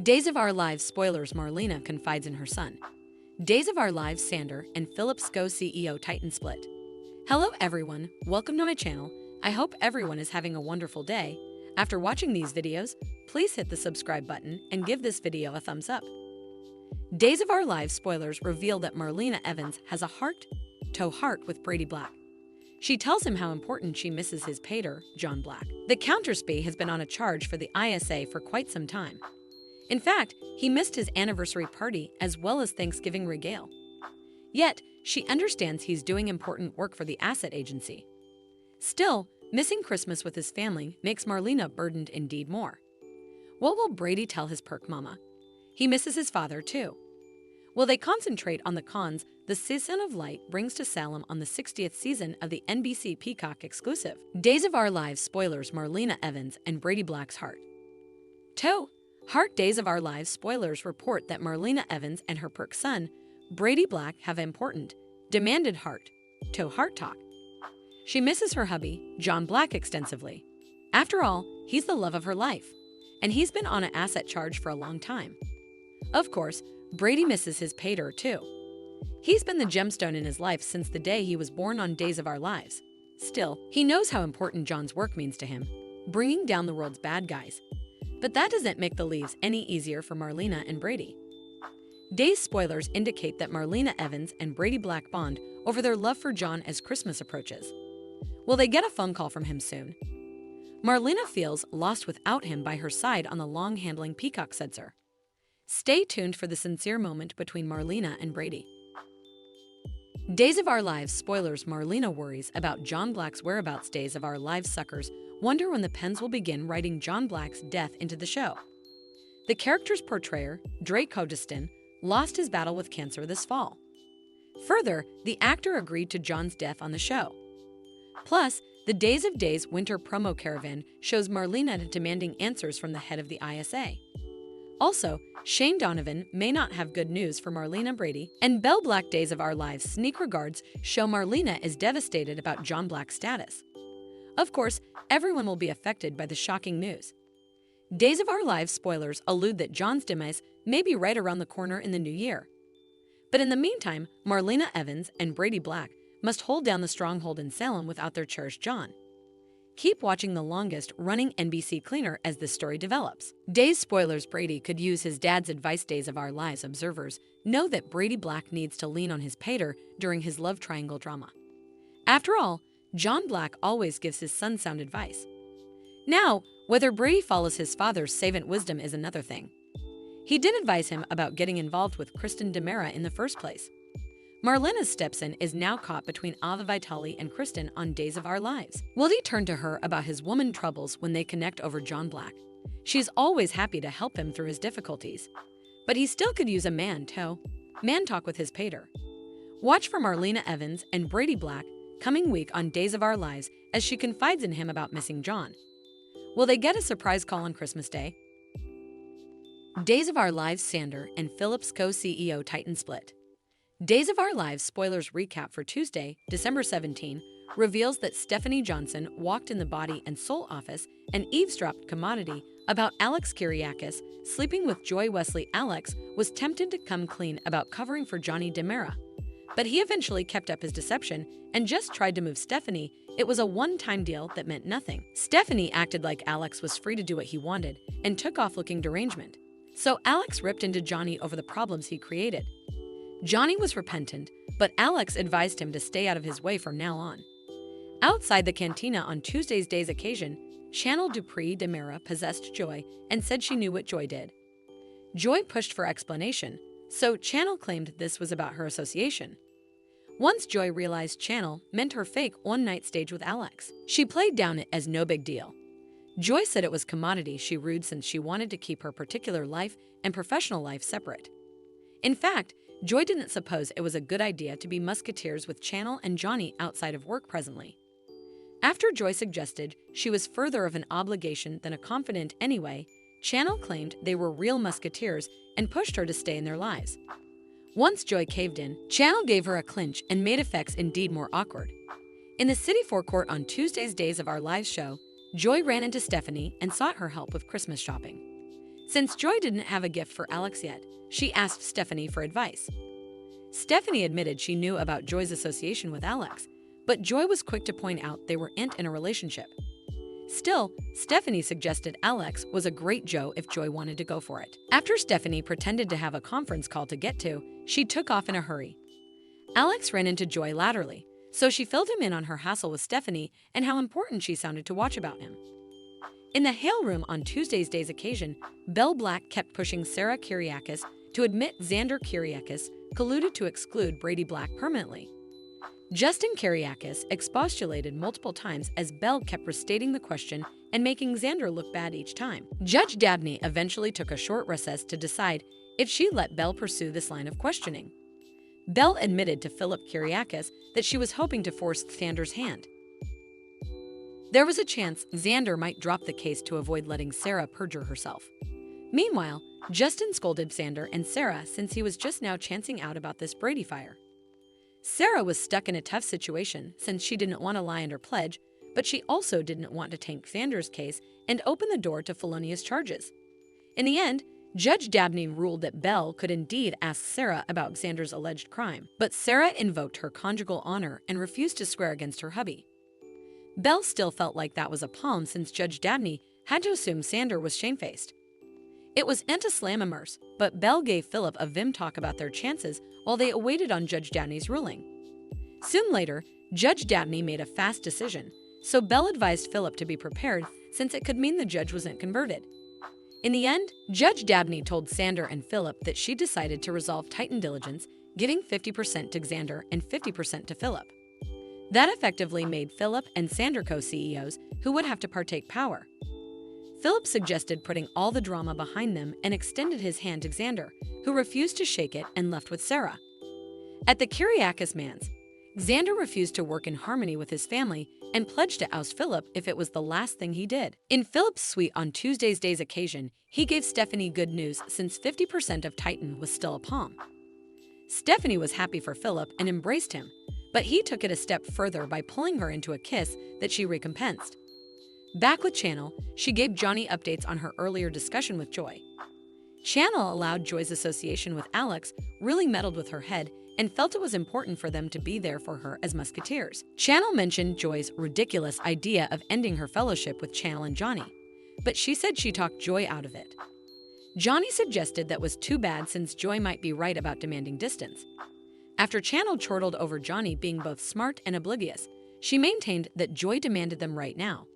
Days of Our Lives spoilers Marlena confides in her son. Days of Our Lives Xander and Philip's co-CEO Titan split. Hello everyone, welcome to my channel. I hope everyone is having a wonderful day. After watching these videos, please hit the subscribe button and give this video a thumbs up. Days of Our Lives spoilers reveal that Marlena Evans has a heart-to-heart with Brady Black. She tells him how important she misses his pater, John Black. The counterspy has been on a charge for the ISA for quite some time. In fact, he missed his anniversary party as well as Thanksgiving regale. Yet, she understands he's doing important work for the asset agency. Still, missing Christmas with his family makes Marlena burdened indeed more. What will Brady tell his perk mama? He misses his father too. Will they concentrate on the cons the Season of Light brings to Salem on the 60th season of the NBC Peacock exclusive? Days of Our Lives spoilers Marlena Evans and Brady Black's heart. 2. Heart Days of Our Lives spoilers report that Marlena Evans and her perk son, Brady Black, have important, demanded heart-to-heart talk. She misses her hubby, John Black, extensively. After all, he's the love of her life, and he's been on an asset charge for a long time. Of course, Brady misses his pater too. He's been the gemstone in his life since the day he was born on Days of Our Lives. Still, he knows how important John's work means to him, bringing down the world's bad guys. But that doesn't make the leaves any easier for Marlena and Brady. Days spoilers indicate that Marlena Evans and Brady Black bond over their love for John as Christmas approaches. Will they get a phone call from him soon? Marlena feels lost without him by her side on the long-handling Peacock sensor. Stay tuned for the sincere moment between Marlena and Brady. Days of Our Lives spoilers Marlena worries about John Black's whereabouts. Days of Our Lives suckers wonder when the pens will begin writing John Black's death into the show. The character's portrayer, Drake Codestin, lost his battle with cancer this fall. Further, the actor agreed to John's death on the show. Plus, the Days of Days winter promo caravan shows Marlena demanding answers from the head of the ISA. Also, Shane Donovan may not have good news for Marlena Brady, and Belle Black. Days of Our Lives sneak regards show Marlena is devastated about John Black's status. Of course, everyone will be affected by the shocking news. Days of Our Lives spoilers allude that John's demise may be right around the corner in the new year. But in the meantime, Marlena Evans and Brady Black must hold down the stronghold in Salem without their cherished John. Keep watching the longest-running NBC cleaner as this story develops. Days spoilers Brady could use his dad's advice. Days of Our Lives observers know that Brady Black needs to lean on his pater during his love triangle drama. After all, John Black always gives his son sound advice. Now, whether Brady follows his father's savant wisdom is another thing. He did advise him about getting involved with Kristen DiMera in the first place. Marlena's stepson is now caught between Ava Vitale and Kristen on Days of Our Lives. Will he turn to her about his woman troubles when they connect over John Black? She's always happy to help him through his difficulties. But he still could use a man talk with his pater. Watch for Marlena Evans and Brady Black coming week on Days of Our Lives as she confides in him about missing John. Will they get a surprise call on Christmas Day? Days of Our Lives Xander and Philip's co-CEO Titan split. Days of Our Lives spoilers recap for Tuesday, December 17, reveals that Stephanie Johnson walked in the body and soul office and eavesdropped commodity about Alex Kyriakis sleeping with Joy Wesley. Alex was tempted to come clean about covering for Johnny DiMera, but he eventually kept up his deception and just tried to move Stephanie. It was a one-time deal that meant nothing. Stephanie acted like Alex was free to do what he wanted and took off looking derangement. So Alex ripped into Johnny over the problems he created. Johnny was repentant, but Alex advised him to stay out of his way from now on. Outside the cantina on Tuesday's day's occasion, Chanel Dupree DiMera possessed Joy and said she knew what Joy did. Joy pushed for explanation, so Chanel claimed this was about her association. Once Joy realized Chanel meant her fake one-night stage with Alex, she played down it as no big deal. Joy said it was commodity she rued since she wanted to keep her particular life and professional life separate. In fact, Joy didn't suppose it was a good idea to be musketeers with Chanel and Johnny outside of work presently. After Joy suggested she was further of an obligation than a confidant anyway, Chanel claimed they were real musketeers and pushed her to stay in their lives. Once Joy caved in, Chanel gave her a clinch and made effects indeed more awkward. In the city forecourt on Tuesday's Days of Our Lives show, Joy ran into Stephanie and sought her help with Christmas shopping. Since Joy didn't have a gift for Alex yet, she asked Stephanie for advice. Stephanie admitted she knew about Joy's association with Alex, but Joy was quick to point out they weren't in a relationship. Still, Stephanie suggested Alex was a great Joe if Joy wanted to go for it. After Stephanie pretended to have a conference call to get to, she took off in a hurry. Alex ran into Joy laterally, so she filled him in on her hassle with Stephanie and how important she sounded to watch about him. In the Hale room on Tuesday's day's occasion, Belle Black kept pushing Sarah Kyriakis to admit Xander Kyriakis colluded to exclude Brady Black permanently. Justin Kyriakis expostulated multiple times as Belle kept restating the question and making Xander look bad each time. Judge Dabney eventually took a short recess to decide if she let Belle pursue this line of questioning. Belle admitted to Philip Kyriakis that she was hoping to force Xander's hand. There was a chance Xander might drop the case to avoid letting Sarah perjure herself. Meanwhile, Justin scolded Xander and Sarah since he was just now chancing out about this Brady fire. Sarah was stuck in a tough situation since she didn't want to lie under pledge, but she also didn't want to tank Xander's case and open the door to felonious charges. In the end, Judge Dabney ruled that Belle could indeed ask Sarah about Xander's alleged crime, but Sarah invoked her conjugal honor and refused to swear against her hubby. Belle still felt like that was a palm since Judge Dabney had to assume Xander was shamefaced. It was anti-slamimers, but Belle gave Philip a vim talk about their chances while they awaited on Judge Dabney's ruling. Soon later, Judge Dabney made a fast decision, so Belle advised Philip to be prepared since it could mean the judge wasn't converted. In the end, Judge Dabney told Xander and Philip that she decided to resolve Titan diligence, giving 50% to Xander and 50% to Philip. That effectively made Philip and Xander co-CEOs who would have to partake power. Philip suggested putting all the drama behind them and extended his hand to Xander, who refused to shake it and left with Sarah. At the Kyriakis manse, Xander refused to work in harmony with his family and pledged to oust Philip if it was the last thing he did. In Philip's suite on Tuesday's day's occasion, he gave Stephanie good news since 50% of Titan was still a palm. Stephanie was happy for Philip and embraced him, but he took it a step further by pulling her into a kiss that she recompensed. Back with Channel, she gave Johnny updates on her earlier discussion with Joy. Channel allowed Joy's association with Alex really meddled with her head and felt it was important for them to be there for her as musketeers. Channel mentioned Joy's ridiculous idea of ending her fellowship with Channel and Johnny, but she said she talked Joy out of it. Johnny suggested that was too bad since Joy might be right about demanding distance. After Channel chortled over Johnny being both smart and oblivious, she maintained that Joy demanded them right now.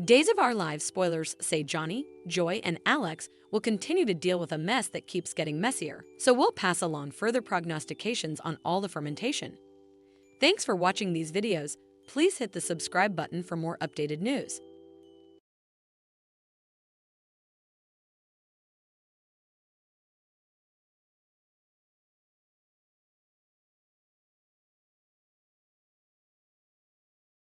Days of Our Lives spoilers say Johnny, Joy, and Alex will continue to deal with a mess that keeps getting messier, so we'll pass along further prognostications on all the fermentation. Thanks for watching these videos. Please hit the subscribe button for more updated news.